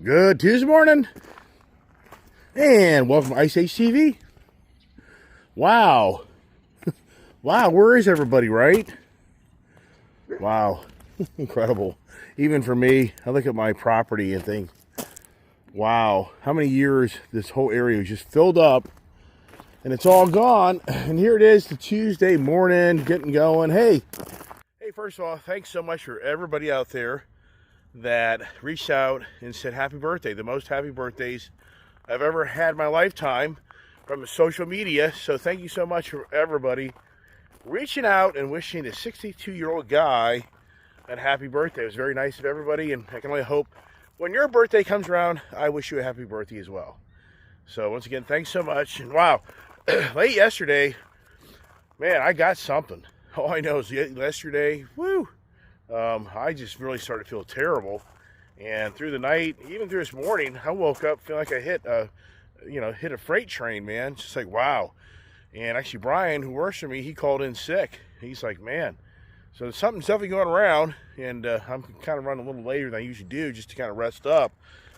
Good Tuesday morning, and welcome to Ice Age TV. Wow. Wow, where is everybody, right? Wow. Incredible. Even for me, I look at my property and think, wow, how many years this whole area was just filled up, and it's all gone. And here it is, the Tuesday morning, getting going. Hey, first of all, thanks so much for everybody out there that reached out and said happy birthday. The most happy birthdays I've ever had in my lifetime from social media. So thank you so much for everybody reaching out and wishing the 62-year-old guy a happy birthday. It was very nice of everybody, and I can only hope when your birthday comes around, I wish you a happy birthday as well. So once again, thanks so much. And wow, late yesterday, man, I got something. All I know is yesterday, woo, I just really started to feel terrible, and through the night, even through this morning, I woke up feeling like I hit a freight train, man. It's just like, wow. And actually, Brian, who works for me, he called in sick. He's like, man, so something's definitely going around, and I'm kind of running a little later than I usually do just to kind of rest up,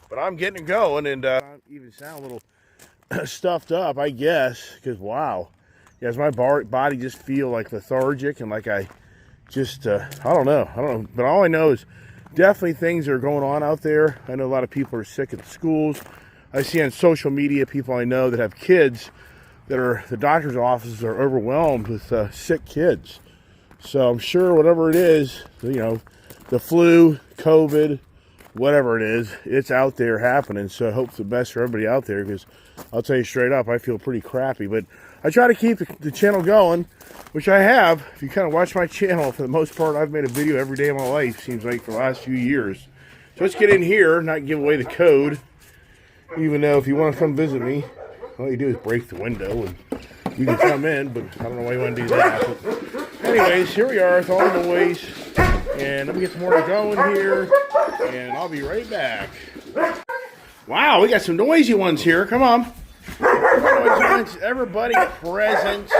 but I'm getting it going, and I even sound a little stuffed up, I guess, because wow, yeah, does my body just feel like lethargic and like I just, I don't know, but all I know is definitely things are going on out there. I know a lot of people are sick at the schools. I see on social media people I know that have kids that are, the doctor's offices are overwhelmed with sick kids. So I'm sure whatever it is, the flu, COVID, whatever it is, it's out there happening. So I hope the best for everybody out there, because I'll tell you straight up, I feel pretty crappy. But I try to keep the channel going, which I have. If you kind of watch my channel, for the most part, I've made a video every day of my life, seems like, for the last few years. So let's get in here, not give away the code. Even though if you want to come visit me, all you do is break the window and you can come in, but I don't know why you want to do that. But anyways, here we are with all the noise. And let me get some more going here, and I'll be right back. Wow, we got some noisy ones here. Come on. Everybody present.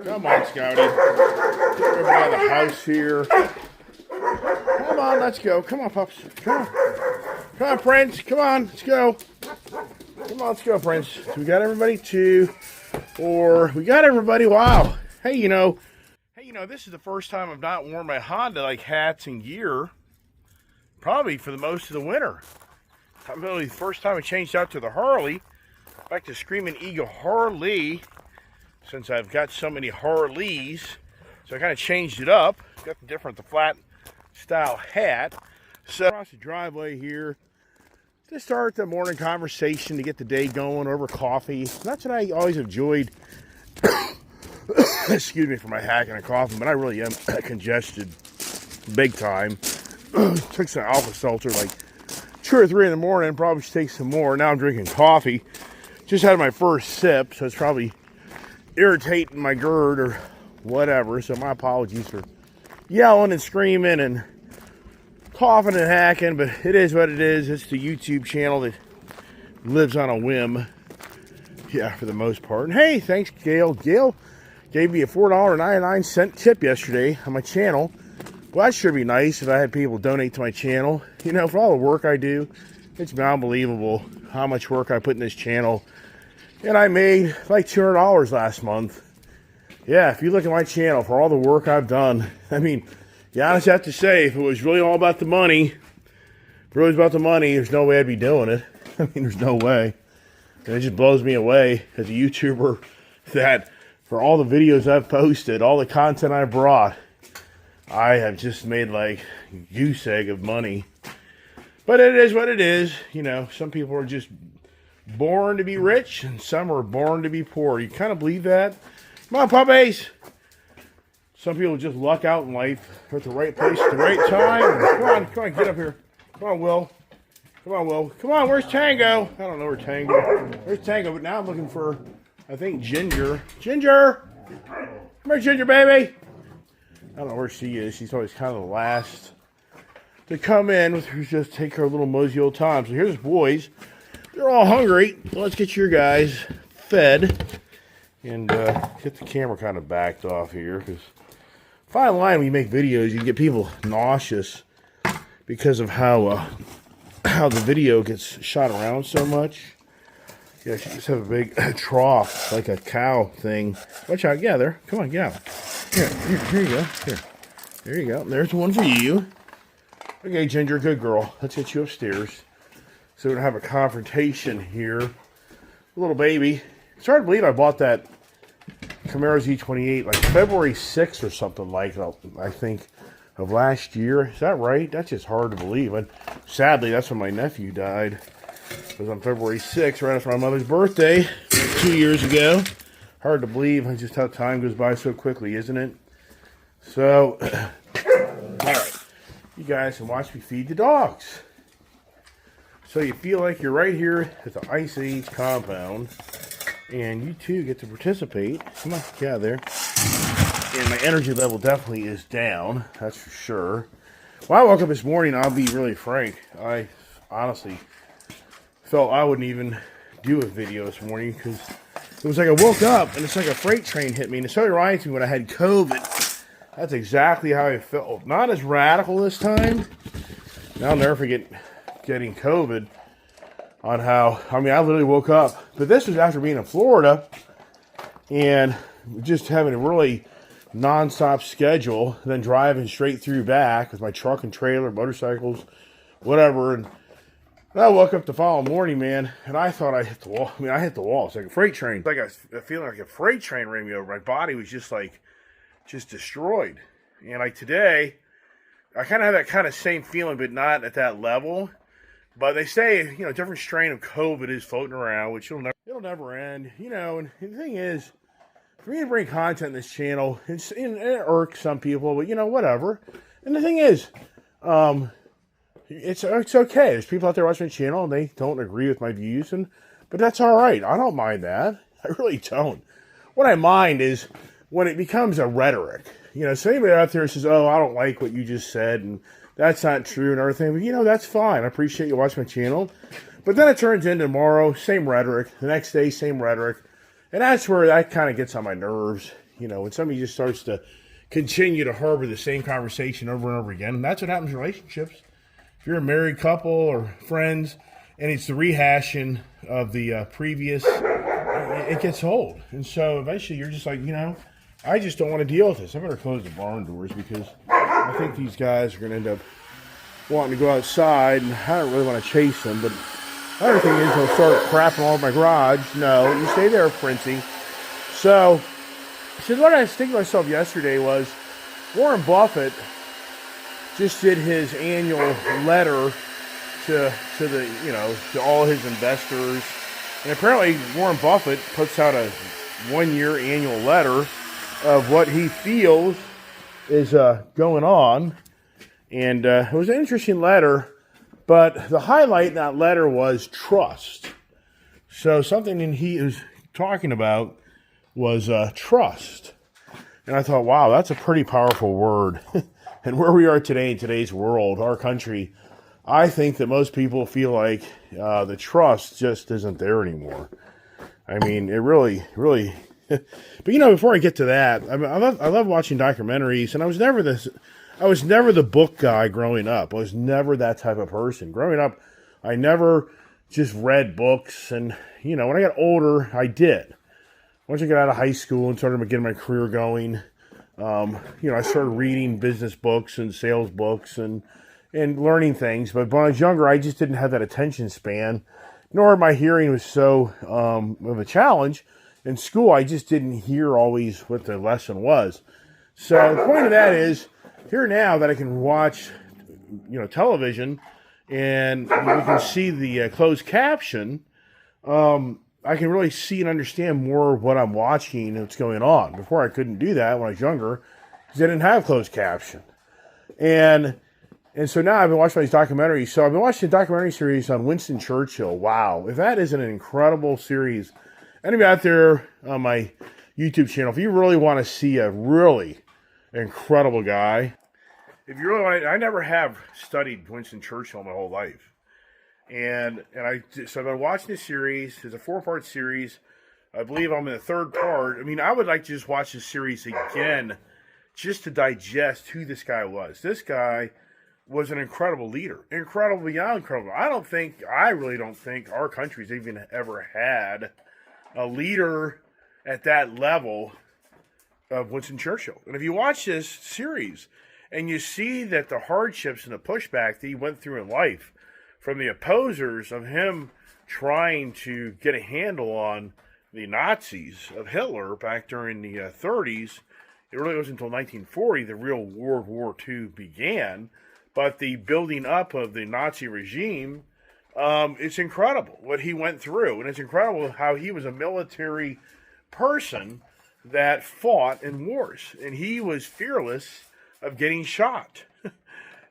Come on, Scouty. Everybody out of the house here. Come on, let's go. Come on, pups. Come on. Come on, Prince. Come on, let's go. Come on, let's go, Prince. So we got everybody 2, 4. We got everybody. Wow. Hey, this is the first time I've not worn my Honda hats and gear, probably for the most of the winter. Probably the first time I changed out to the Harley, back to Screaming Eagle Harley, since I've got so many Harleys. So I kind of changed it up. Got the flat style hat. So across the driveway here to start the morning conversation, to get the day going over coffee. That's what I always enjoyed. Excuse me for my hacking and coughing, but I really am congested big time. Took some Alka-Seltzer 2 or 3 in the morning, probably should take some more. Now I'm drinking coffee. Just had my first sip, so it's probably irritating my GERD or whatever. So my apologies for yelling and screaming and coughing and hacking, but it is what it is. It's the YouTube channel that lives on a whim. Yeah, for the most part. And hey, thanks, Gail. Gail gave me a $4.99 tip yesterday on my channel. Well, that should be nice if I had people donate to my channel. For all the work I do, it's unbelievable how much work I put in this channel. And I made like $200 last month. Yeah, if you look at my channel for all the work I've done, you honestly have to say, if it was really all about the money, there's no way I'd be doing it. There's no way. And it just blows me away as a YouTuber that for all the videos I've posted, all the content I brought, I have just made goose egg of money. But it is what it is. Some people are just born to be rich and some are born to be poor. You kind of believe that? Come on, puppies. Some people just luck out in life. They're at the right place at the right time. Come on, get up here. Come on, Will. Come on, where's Tango? I don't know where Tango. There's Tango, but now I'm looking for, I think, Ginger. Ginger! Come here, Ginger baby! I don't know where she is. She's always kind of the last to come in. We just take her little mosey old time. So here's the boys. They're all hungry. Well, let's get your guys fed. And get the camera kind of backed off here, because fine line when you make videos, you get people nauseous because of how how the video gets shot around so much. Yeah, she just have a big trough, like a cow thing. Watch out, yeah, there. Come on, get out. Here you go. Here. There you go. There's one for you. Okay, Ginger, good girl. Let's get you upstairs. So we don't have a confrontation here. Little baby. It's hard to believe I bought that Camaro Z28 like February 6th or something like that, I think, of last year. Is that right? That's just hard to believe. And sadly, that's when my nephew died. It was on February 6th, right after my mother's birthday, 2 years ago. Hard to believe just how time goes by so quickly, isn't it? So, all right. You guys can watch me feed the dogs. So you feel like you're right here at the Ice Age compound. And you too get to participate. Come on, get out of there. And my energy level definitely is down. That's for sure. When I woke up this morning, I'll be really frank. I honestly felt I wouldn't even do a video this morning because it was like I woke up and it's like a freight train hit me. And it started reminding me when I had COVID. That's exactly how I felt. Not as radical this time. I'll never forget getting COVID. On how, I mean, I literally woke up, but this was after being in Florida and just having a really non-stop schedule, then driving straight through back with my truck and trailer, motorcycles, whatever. And I woke up the following morning, man, and I thought I hit the wall. I mean, I hit the wall. It's like a freight train. It's like a feeling like a freight train ran me over. My body was just destroyed. And like today, I kind of have that kind of same feeling, but not at that level. But they say, you know, a different strain of COVID is floating around, which it'll never end. You know, and the thing is, for me to bring content on this channel, it irks some people, but, you know, whatever. And the thing is, it's okay. There's people out there watching the channel, and they don't agree with my views, but that's all right. I don't mind that. I really don't. What I mind is when it becomes a rhetoric. You know, so anybody out there says, oh, I don't like what you just said, and that's not true and everything. But, you know, that's fine. I appreciate you watching my channel. But then it turns into tomorrow, same rhetoric. The next day, same rhetoric. And that's where that kind of gets on my nerves. You know, when somebody just starts to continue to harbor the same conversation over and over again. And that's what happens in relationships. If you're a married couple or friends, and it's the rehashing of the previous, it gets old. And so eventually you're just like, you know, I just don't want to deal with this. I better close the barn doors because I think these guys are going to end up wanting to go outside, and I don't really want to chase them. But the other thing is they'll start crapping all over my garage. No, you stay there, Princey. So what I was thinking to myself yesterday was Warren Buffett just did his annual letter to the, you know, to all his investors. And apparently Warren Buffett puts out a 1-year annual letter of what he feels is going on. And it was an interesting letter, but the highlight in that letter was trust. So something he was talking about was trust. And I thought, wow, that's a pretty powerful word. And where we are today in today's world, our country, I think that most people feel like the trust just isn't there anymore. I mean, it really... But you know, before I get to that, I love watching documentaries, and I was never the book guy growing up. I was never that type of person. Growing up, I never just read books, and you know, when I got older, I did. Once I got out of high school and started getting my career going, you know, I started reading business books and sales books and learning things. But when I was younger, I just didn't have that attention span, nor my hearing was so of a challenge. In school, I just didn't hear always what the lesson was. So the point of that is, here now that I can watch, you know, television, and you can see the closed caption, I can really see and understand more of what I'm watching and what's going on. Before I couldn't do that when I was younger, because I didn't have closed caption. And so now I've been watching these documentaries. So I've been watching a documentary series on Winston Churchill. Wow, if that isn't an incredible series. Anybody out there on my YouTube channel, if you really want to see a really incredible guy, if you really want to, I never have studied Winston Churchill my whole life. So I've been watching this series. It's a 4-part series. I believe I'm in the 3rd part. I mean, I would like to just watch this series again just to digest who this guy was. This guy was an incredible leader. Incredible beyond incredible. I really don't think our country's even ever had a leader at that level of Winston Churchill. And if you watch this series and you see that the hardships and the pushback that he went through in life from the opposers of him trying to get a handle on the Nazis of Hitler back during the 30s, it really wasn't until 1940 the real World War II began. But the building up of the Nazi regime, it's incredible what he went through. And it's incredible how he was a military person that fought in wars. And he was fearless of getting shot.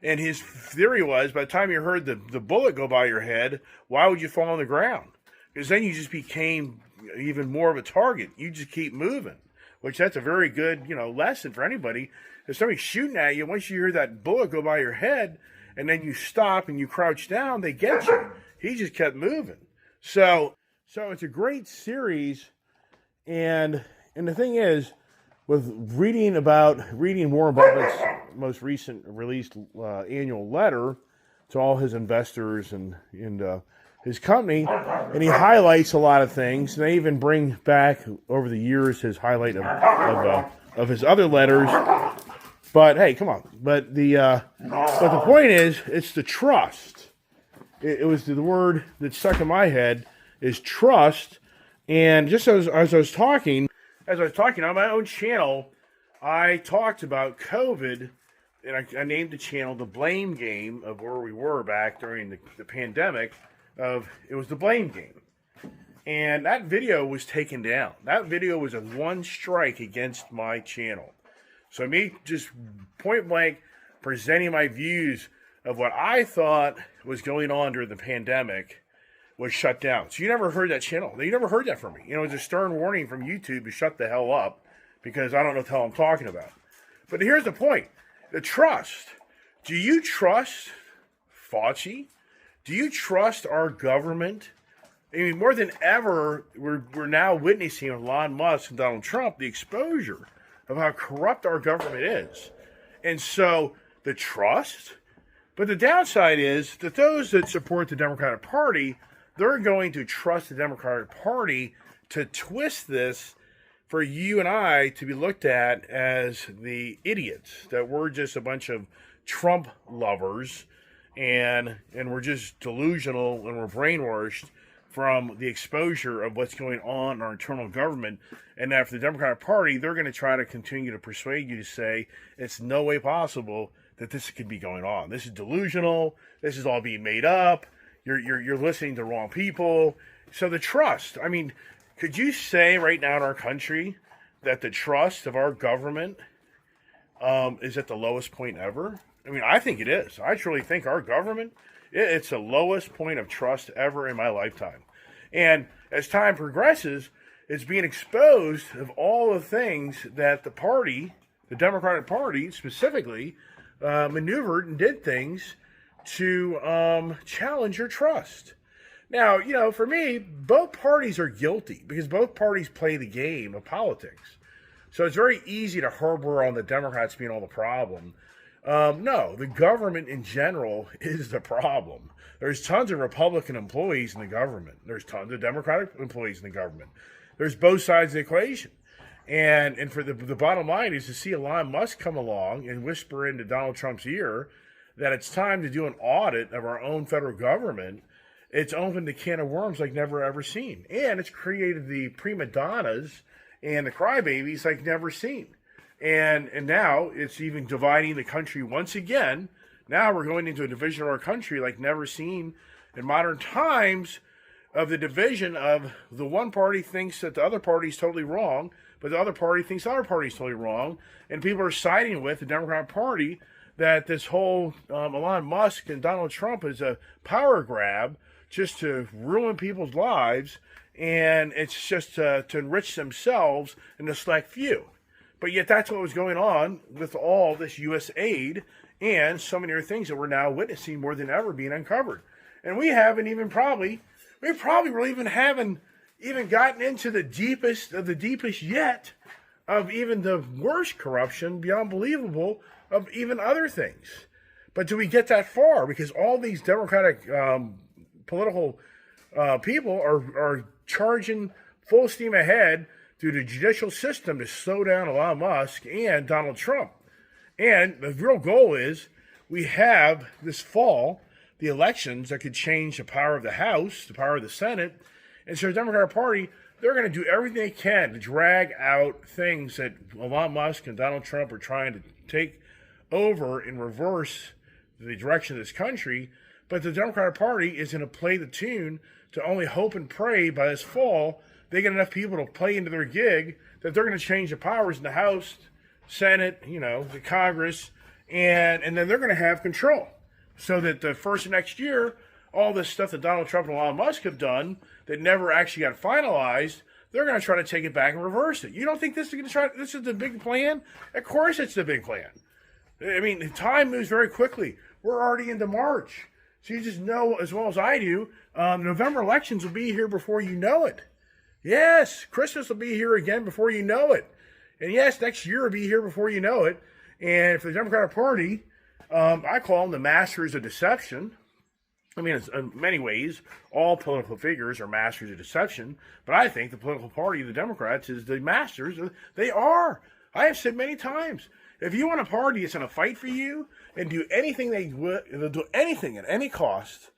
And his theory was, by the time you heard the bullet go by your head, why would you fall on the ground? Because then you just became even more of a target. You just keep moving, which that's a very good, lesson for anybody. If somebody's shooting at you, once you hear that bullet go by your head, and then you stop and you crouch down, they get you. He just kept moving. So it's a great series, and the thing is, with reading Warren Buffett's most recent released annual letter to all his investors and his company, and he highlights a lot of things. And they even bring back over the years his highlight of his other letters. But hey, come on. But the point is, it's the trust. It was the word that stuck in my head is trust. And just as I was talking on my own channel, I talked about COVID, and I named the channel The Blame Game of where we were back during the pandemic. It was the blame game. And that video was taken down. That video was a one strike against my channel. So me just point blank presenting my views of what I thought was going on during the pandemic was shut down. So you never heard that channel. You never heard that from me. It was a stern warning from YouTube to shut the hell up because I don't know what the hell I'm talking about. But here's the point. The trust. Do you trust Fauci? Do you trust our government? I mean, more than ever, we're now witnessing with Elon Musk and Donald Trump the exposure of how corrupt our government is. And so, the trust. But the downside is that those that support the Democratic Party, they're going to trust the Democratic Party to twist this for you and I to be looked at as the idiots, that we're just a bunch of Trump lovers and we're just delusional and we're brainwashed from the exposure of what's going on in our internal government. And that for the Democratic Party, they're going to try to continue to persuade you to say it's no way possible that this could be going on. This is delusional. This is all being made up. You're listening to the wrong people. So the trust. I mean, could you say right now in our country that the trust of our government is at the lowest point ever? I mean, I think it is. I truly think our government, it's the lowest point of trust ever in my lifetime. And as time progresses, it's being exposed of all the things that the party, the Democratic Party specifically, maneuvered and did things to challenge your trust. Now, for me, both parties are guilty because both parties play the game of politics. So it's very easy to harbor on the Democrats being all the problem. No, the government in general is the problem. There's tons of Republican employees in the government. There's tons of Democratic employees in the government. There's both sides of the equation. And for the bottom line is to see Elon Musk come along and whisper into Donald Trump's ear that it's time to do an audit of our own federal government. It's opened a can of worms like never ever seen. And it's created the prima donnas and the crybabies like never seen. And now it's even dividing the country once again. Now we're going into a division of our country like never seen in modern times, of the division of the one party thinks that the other party is totally wrong, but the other party thinks the other party is totally wrong. And people are siding with the Democratic Party that this whole Elon Musk and Donald Trump is a power grab just to ruin people's lives. And it's just to enrich themselves and the select few. But yet that's what was going on with all this U.S. aid and so many other things that we're now witnessing more than ever being uncovered. And we haven't even haven't even gotten into the deepest of the deepest yet of even the worst corruption beyond believable of even other things. But do we get that far? Because all these Democratic political people are charging full steam ahead through the judicial system to slow down Elon Musk and Donald Trump. And the real goal is we have this fall the elections that could change the power of the House, the power of the Senate. And so the Democratic Party, they're going to do everything they can to drag out things that Elon Musk and Donald Trump are trying to take over and reverse the direction of this country. But the Democratic Party is going to play the tune to only hope and pray by this fall they get enough people to play into their gig that they're going to change the powers in the House, Senate, the Congress, and then they're going to have control. So that the first of next year, all this stuff that Donald Trump and Elon Musk have done that never actually got finalized, they're going to try to take it back and reverse it. You don't think this is the big plan? Of course it's the big plan. I mean, time moves very quickly. We're already into March. So you just know as well as I do, November elections will be here before you know it. Yes, Christmas will be here again before you know it. And yes, next year will be here before you know it. And for the Democratic Party, I call them the masters of deception. I mean, in many ways, all political figures are masters of deception. But I think the political party of the Democrats is the masters. They are. I have said many times, if you want a party that's going to fight for you and do anything they'll do anything at any cost,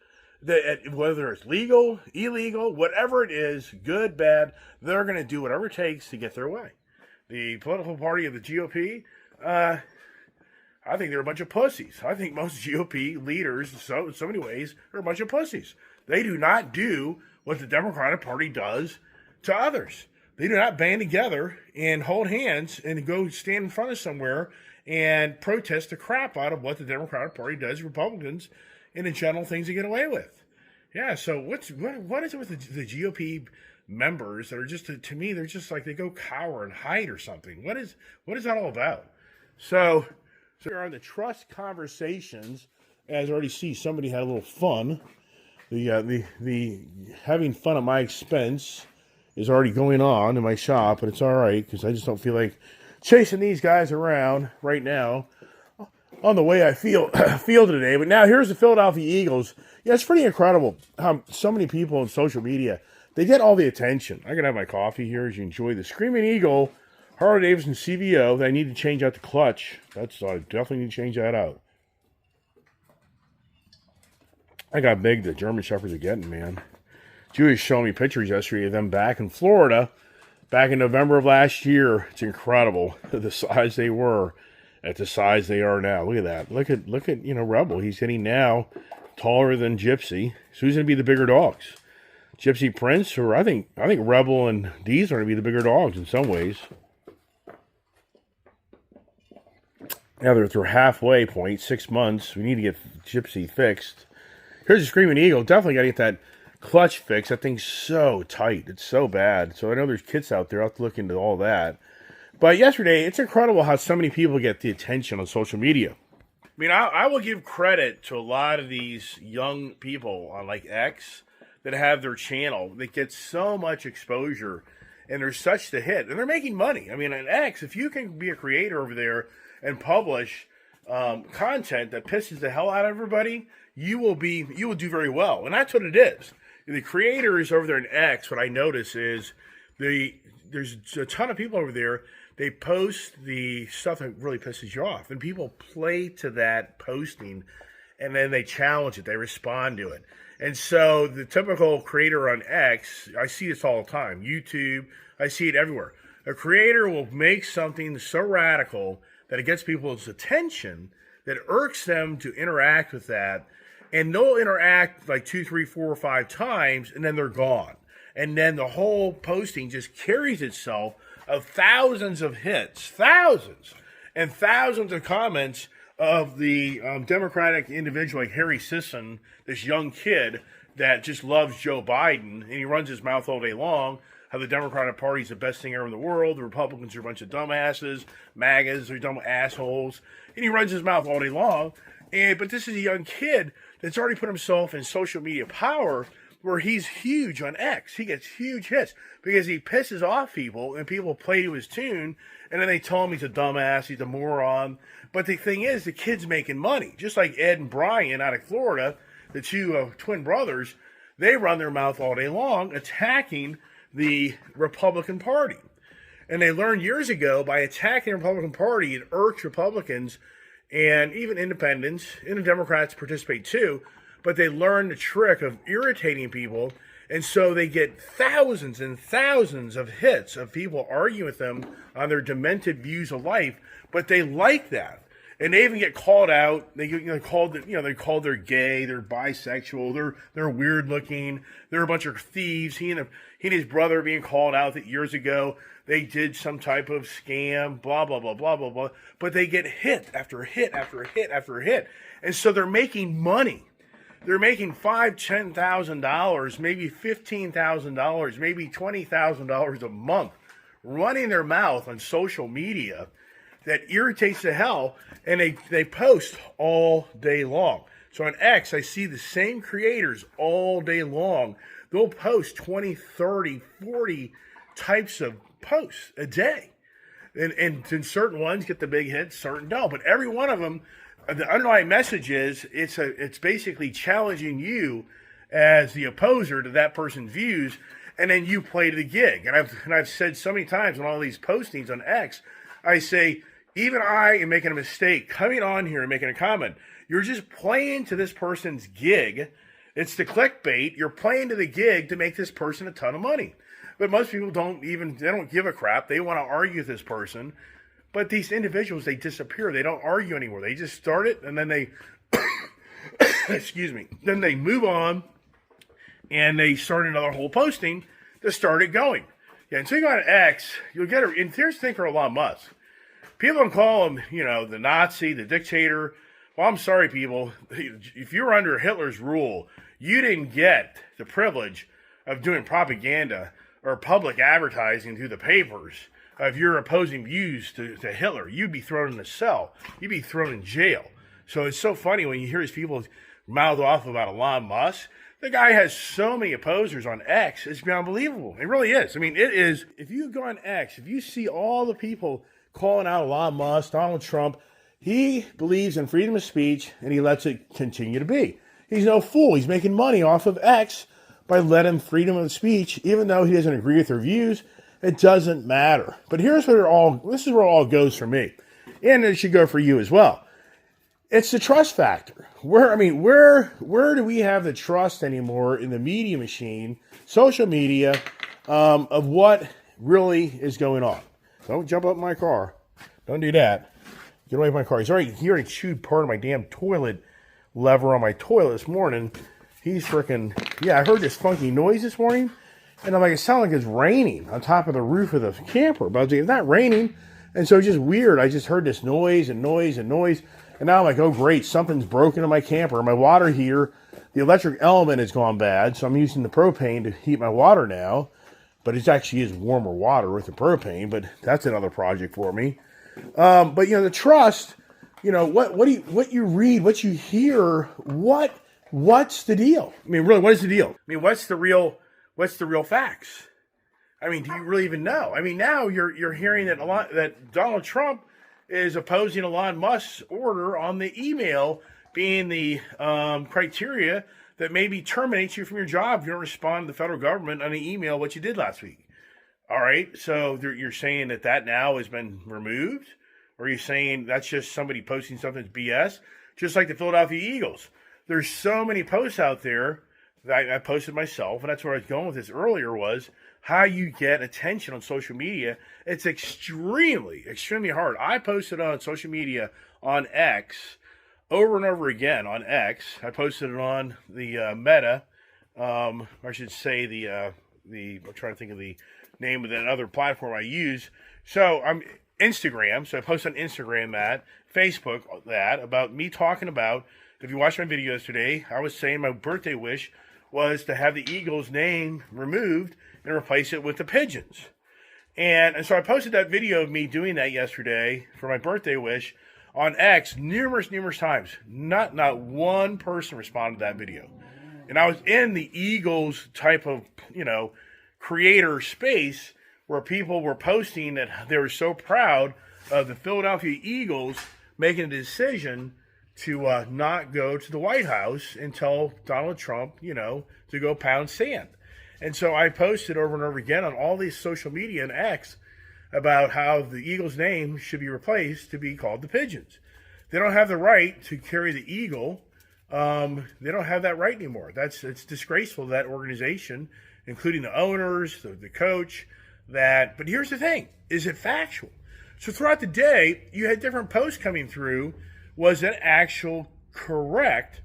whether it's legal, illegal, whatever it is, good, bad, they're going to do whatever it takes to get their way. The political party of the GOP, I think they're a bunch of pussies. I think most GOP leaders, in so many ways, are a bunch of pussies. They do not do what the Democratic Party does to others. They do not band together and hold hands and go stand in front of somewhere and protest the crap out of what the Democratic Party does to Republicans and the general things they get away with. Yeah, so what is it with the GOP members that are just, to me, they're just like they go cower and hide or something? What is that all about? So we're on the trust conversations. As I already see, somebody had a little fun. The having fun at my expense is already going on in my shop, but it's all right because I just don't feel like chasing these guys around right now on the way I feel today. But now here's the Philadelphia Eagles. Yeah, it's pretty incredible how so many people on social media, they get all the attention. I can have my coffee here as you enjoy the Screaming Eagle Harley-Davidson CVO that I need to change out the clutch. I definitely need to change that out. I got big the German Shepherds are getting, man. Julie showed me pictures yesterday of them back in Florida, back in November of last year. It's incredible the size they were at the size they are now. Look at that. Look at Rebel. He's getting now taller than Gypsy. So who's going to be the bigger dogs? Gypsy Prince, or I think Rebel and D's are going to be the bigger dogs in some ways. Now they're at their halfway point, 6 months. We need to get Gypsy fixed. Here's the Screaming Eagle. Definitely got to get that clutch fixed. That thing's so tight. It's so bad. So I know there's kids out there. I'll have to look into all that. But yesterday, it's incredible how so many people get the attention on social media. I mean, I will give credit to a lot of these young people on like X that have their channel that gets so much exposure and they're such the hit. And they're making money. I mean, on X, if you can be a creator over there and publish content that pisses the hell out of everybody, you will do very well. And that's what it is. The creators over there in X, what I notice is there's a ton of people over there. They post the stuff that really pisses you off, and people play to that posting, and then they challenge it. They respond to it. And so the typical creator on X, I see this all the time, YouTube, I see it everywhere. A creator will make something so radical that it gets people's attention, that irks them to interact with that, and they'll interact like 2, 3, 4, or 5 times, and then they're gone. And then the whole posting just carries itself of thousands of hits, thousands, and thousands of comments of the Democratic individual like Harry Sisson, this young kid that just loves Joe Biden, and he runs his mouth all day long, how the Democratic Party is the best thing ever in the world, the Republicans are a bunch of dumbasses, MAGAs are dumb assholes, and he runs his mouth all day long. But this is a young kid that's already put himself in social media power where he's huge on X. He gets huge hits because he pisses off people and people play to his tune, and then they tell him he's a dumbass, he's a moron. But the thing is, the kid's making money. Just like Ed and Brian out of Florida, the two twin brothers, they run their mouth all day long attacking the Republican Party. And they learned years ago by attacking the Republican Party, it irks Republicans and even independents, and the Democrats participate too, but they learn the trick of irritating people, and so they get thousands and thousands of hits of people arguing with them on their demented views of life, but they like that. And they even get called out. They get called, they're called they're gay, they're bisexual, they're weird looking, they're a bunch of thieves. He and his brother being called out that years ago they did some type of scam, blah blah blah blah blah blah. But they get hit after hit after hit after hit, and so they're making money. They're making $5,000, $10,000, maybe $15,000, maybe $20,000 a month, running their mouth on social media that irritates the hell, and they post all day long. So on X, I see the same creators all day long. They'll post 20, 30, 40 types of posts a day. And certain ones get the big hits, certain don't. But every one of them, the underlying message is it's basically challenging you as the opposer to that person's views, and then you play to the gig. And I've said so many times on all these postings on X, I say, even I am making a mistake coming on here and making a comment. You're just playing to this person's gig. It's the clickbait. You're playing to the gig to make this person a ton of money. But most people don't give a crap. They want to argue with this person. But these individuals, they disappear. They don't argue anymore. They just start it, and then they, excuse me, then they move on, and they start another whole posting to start it going. Yeah, and so you go on X, you'll get and here's the thing for Elon Musk. People don't call him, the Nazi, the dictator. Well, I'm sorry, people. If you were under Hitler's rule, you didn't get the privilege of doing propaganda or public advertising through the papers of your opposing views to Hitler. You'd be thrown in a cell. You'd be thrown in jail. So it's so funny when you hear these people mouth off about Elon Musk. The guy has so many opposers on X, it's unbelievable. It really is. I mean, it is. If you go on X, if you see all the people calling out Elon Musk, Donald Trump, he believes in freedom of speech, and he lets it continue to be. He's no fool. He's making money off of X by letting freedom of speech, even though he doesn't agree with their views. It doesn't matter. But this is where it all goes for me. And it should go for you as well. It's the trust factor. Where do we have the trust anymore in the media machine, social media, of what really is going on? Don't jump up in my car. Don't do that. Get away from my car. He already chewed part of my damn toilet lever on my toilet this morning. He's freaking, I heard this funky noise this morning. And I'm like, it sounded like it's raining on top of the roof of the camper. But I was like, it's not raining. And so it's just weird. I just heard this noise and noise and noise. And now I'm like, oh, great. Something's broken in my camper. My water heater, the electric element has gone bad. So I'm using the propane to heat my water now. But it actually is warmer water with the propane. But that's another project for me. But, the trust, what you read, what you hear, what's the deal? I mean, really, what is the deal? I mean, what's the real facts? I mean, do you really even know? I mean, now you're hearing that Donald Trump is opposing Elon Musk's order on the email being the criteria that maybe terminates you from your job if you don't respond to the federal government on the email what you did last week. All right, so you're saying that now has been removed? Or are you saying that's just somebody posting something that's BS? Just like the Philadelphia Eagles. There's so many posts out there that I posted myself, and that's where I was going with this earlier, was how you get attention on social media. It's extremely, extremely hard. I posted on social media on X over and over again on X. I posted it on the Meta, I should say I'm trying to think of the name of that other platform I use. So I'm Instagram. So I post on Instagram that, Facebook that, about me talking about, if you watched my videos today, I was saying my birthday wish was to have the Eagles name removed and replace it with the Pigeons. And so I posted that video of me doing that yesterday for my birthday wish on X numerous times. Not one person responded to that video. And I was in the Eagles type of, creator space where people were posting that they were so proud of the Philadelphia Eagles making a decision to not go to the White House and tell Donald Trump, to go pound sand. And so I posted over and over again on all these social media and X about how the Eagles' name should be replaced to be called the Pigeons. They don't have the right to carry the eagle. They don't have that right anymore. It's disgraceful to that organization, including the owners, the coach. But here's the thing: is it factual? So throughout the day, you had different posts coming through. Was it actual correct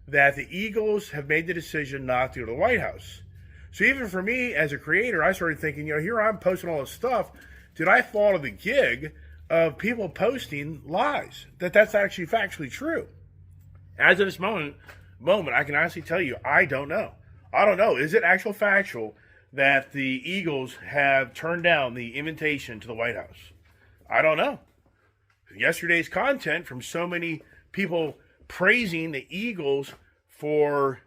that the Eagles have made the decision not to go to the White House? So even for me as a creator, I started thinking, here I'm posting all this stuff. Did I fall to the gig of people posting lies? That's actually factually true. As of this moment, I can honestly tell you, I don't know. I don't know. Is it actual factual that the Eagles have turned down the invitation to the White House? I don't know. Yesterday's content from so many people praising the Eagles for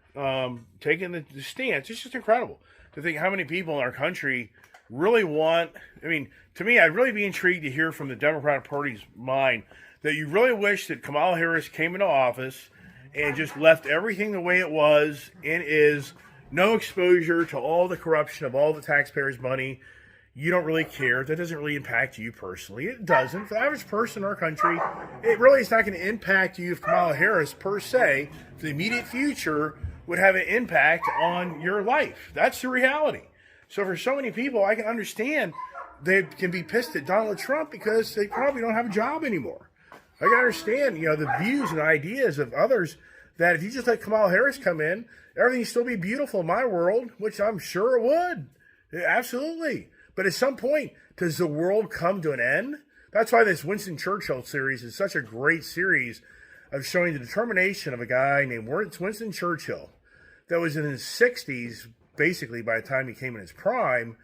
taking the stance, it's just incredible to think how many people in our country really want. To me, I'd really be intrigued to hear from the Democratic Party's mind that you really wish that Kamala Harris came into office and just left everything the way it was and is, no exposure to all the corruption of all the taxpayers' money. You don't really care. That doesn't really impact you personally. It doesn't. For the average person in our country, it really is not going to impact you if Kamala Harris, per se, for the immediate future, would have an impact on your life. That's the reality. So for so many people, I can understand they can be pissed at Donald Trump because they probably don't have a job anymore. I can understand, the views and ideas of others that if you just let Kamala Harris come in, everything would still be beautiful in my world, which I'm sure it would. Absolutely. But at some point, does the world come to an end? That's why this Winston Churchill series is such a great series of showing the determination of a guy named Winston Churchill that was in his 60s, basically by the time he came in his prime,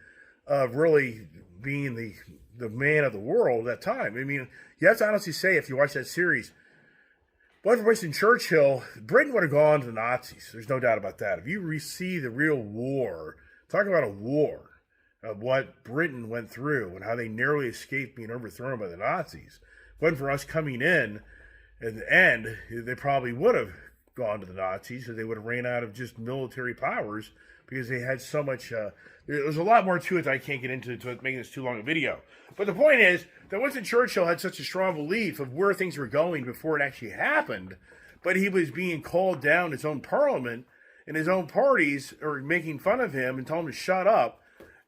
of really being the man of the world at that time. You have to honestly say, if you watch that series, but for Winston Churchill, Britain would have gone to the Nazis. There's no doubt about that. If you see the real war, talk about a war of what Britain went through and how they narrowly escaped being overthrown by the Nazis. If it wasn't for us coming in the end, they probably would have gone to the Nazis because they would have ran out of just military powers because they had so much. There's a lot more to it that I can't get into to making this too long a video. But the point is that Winston Churchill had such a strong belief of where things were going before it actually happened, but he was being called down his own parliament and his own parties are making fun of him and telling him to shut up.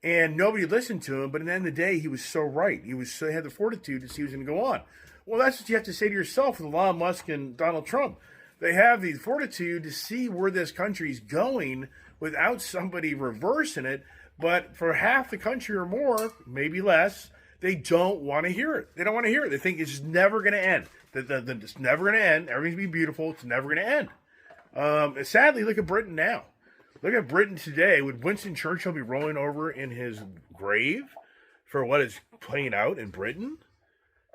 And nobody listened to him, but at the end of the day, he was so right. He had the fortitude to see he was going to go on. Well, that's what you have to say to yourself with Elon Musk and Donald Trump. They have the fortitude to see where this country's going without somebody reversing it. But for half the country or more, maybe less, they don't want to hear it. They don't want to hear it. They think it's just never going to end. It's never going to end. Everything's going to be beautiful. It's never going to end. Sadly, look at Britain now. Look at Britain today. Would Winston Churchill be rolling over in his grave for what is playing out in Britain?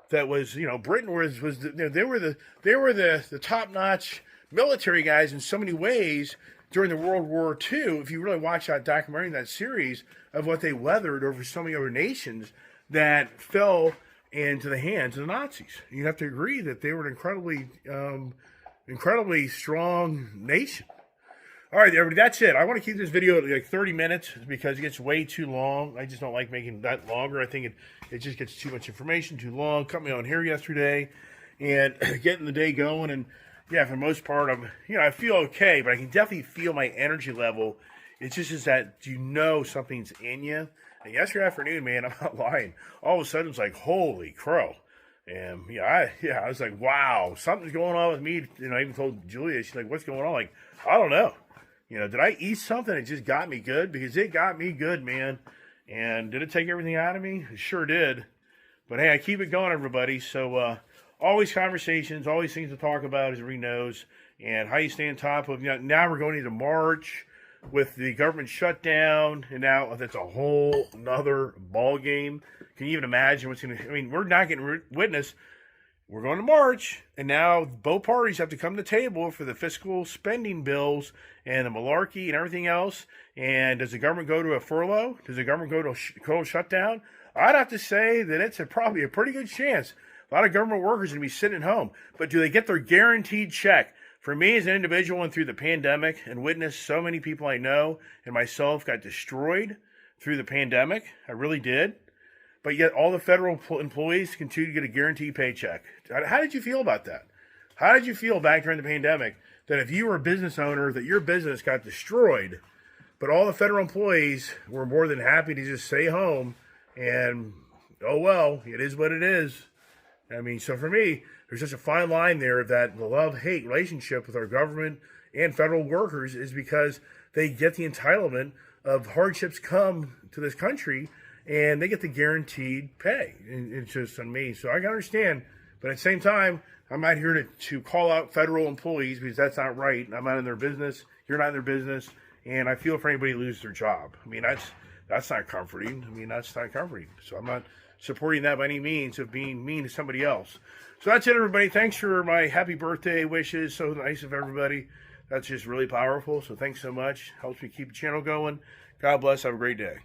That was, Britain they were the top-notch military guys in so many ways during the World War II. If you really watch that documentary, that series of what they weathered over so many other nations that fell into the hands of the Nazis, you have to agree that they were an incredibly strong nation. All right, everybody, that's it. I want to keep this video at like 30 minutes because it gets way too long. I just don't like making that longer. I think it just gets too much information, too long. Cut me on here yesterday and getting the day going. And, yeah, for the most part, I feel okay, but I can definitely feel my energy level. It's just that something's in you. And yesterday afternoon, man, I'm not lying. All of a sudden, it's like, holy crow. And, I was like, wow, something's going on with me. I even told Julia, she's like, what's going on? Like, I don't know. Did I eat something that just got me good? Because it got me good, man. And did it take everything out of me? It sure did. But hey, I keep it going, everybody. So always conversations, always things to talk about, as everybody knows. And how you stay on top of, now we're going into March with the government shutdown. And now that's a whole nother ball game. Can you even imagine what's going to, we're not getting witness we're going to March, and now both parties have to come to the table for the fiscal spending bills and the malarkey and everything else. And does the government go to a furlough? Does the government go to a total shutdown? I'd have to say that it's probably a pretty good chance. A lot of government workers are going to be sitting at home. But do they get their guaranteed check? For me as an individual and through the pandemic and witnessed so many people I know and myself got destroyed through the pandemic, I really did. But yet all the federal employees continue to get a guaranteed paycheck. How did you feel about that? How did you feel back during the pandemic that if you were a business owner, that your business got destroyed, but all the federal employees were more than happy to just stay home and, oh, well, it is what it is. I mean, so for me, there's such a fine line there that the love-hate relationship with our government and federal workers is because they get the entitlement of hardships come to this country and they get the guaranteed pay. And it's just on me. So I can understand. But at the same time, I'm not here to call out federal employees because that's not right. I'm not in their business. You're not in their business. And I feel for anybody who loses their job. I mean, that's not comforting. I mean, that's not comforting. So I'm not supporting that by any means of being mean to somebody else. So that's it, everybody. Thanks for my happy birthday wishes. So nice of everybody. That's just really powerful. So thanks so much. Helps me keep the channel going. God bless. Have a great day.